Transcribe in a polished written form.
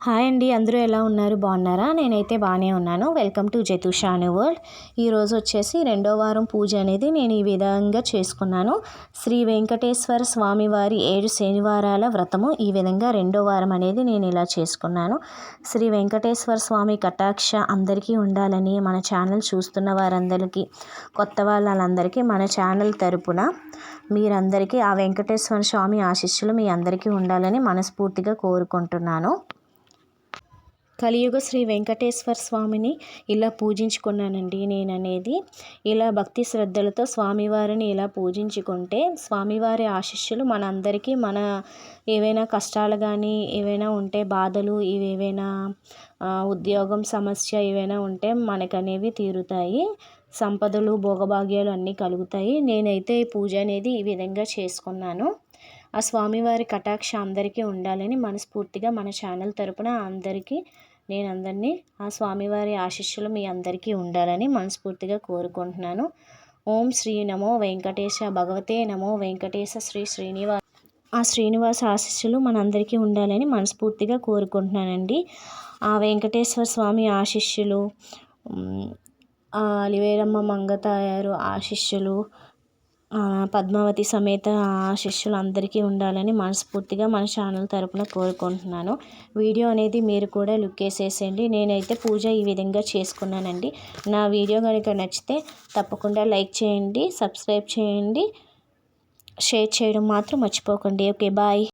Hi అండి, అందరూ ఎలా ఉన్నారు? బాగున్నారా? నేనైతే బాగానే ఉన్నాను. వెల్కమ్ టు జతుషాను వరల్డ్. ఈరోజు వచ్చేసి రెండో వారం పూజ అనేది నేను ఈ విధంగా చేసుకున్నాను. శ్రీ వెంకటేశ్వర స్వామి వారి 7 శనివారాల వ్రతము ఈ విధంగా రెండో వారం అనేది నేను ఇలా చేసుకున్నాను. శ్రీ వెంకటేశ్వర స్వామి కటాక్ష అందరికీ ఉండాలని, మన ఛానల్ చూస్తున్న వారందరికీ, కొత్త వాళ్ళందరికీ మన ఛానల్ తరపున మీరందరికీ ఆ వెంకటేశ్వర స్వామి ఆశీస్సులు మీ అందరికీ ఉండాలని మనస్ఫూర్తిగా కోరుకుంటున్నాను. కలియుగ శ్రీ వెంకటేశ్వర స్వామిని ఇలా పూజించుకున్నానండి నేననేది. ఇలా భక్తి శ్రద్ధలతో స్వామివారిని ఇలా పూజించుకుంటే స్వామివారి ఆశీస్సులు మనందరికీ, మన ఏవైనా కష్టాలు కానీ ఏవైనా ఉంటే, బాధలు ఏవైనా ఉద్యోగం సమస్య ఏవైనా ఉంటే మనకనేవి తీరుతాయి. సంపదలు భోగభాగ్యాలు అన్నీ కలుగుతాయి. నేనైతే ఈ పూజ అనేది ఈ విధంగా చేసుకున్నాను. ఆ స్వామివారి కటాక్ష అందరికీ ఉండాలని మనస్ఫూర్తిగా మన ఛానల్ తరపున అందరినీ ఆ స్వామివారి ఆశీస్సులు మీ అందరికీ ఉండాలని మనస్ఫూర్తిగా కోరుకుంటున్నాను. ఓం శ్రీ నమో వెంకటేశ భగవతే నమో వెంకటేశ ఆ శ్రీనివాస ఆశీస్సులు మనందరికీ ఉండాలని మనస్ఫూర్తిగా కోరుకుంటున్నానండి. ఆ వెంకటేశ్వర స్వామి ఆశీస్సులు, అలివేలమ్మ మంగతాయారు ఆశీస్సులు, పద్మావతి సమేత ఆశీస్సులు అందరికీ ఉండాలని మనస్ఫూర్తిగా మన ఛానల్ తరపున కోరుకుంటున్నాను. వీడియో అనేది మీరు కూడా లుక్ వేసేసేయండి. నేనైతే పూజ ఈ విధంగా చేసుకున్నానండి. నా వీడియో కనుక నచ్చితే తప్పకుండా లైక్ చేయండి, సబ్స్క్రైబ్ చేయండి, షేర్ చేయడం మాత్రం మర్చిపోకండి. Okay, bye.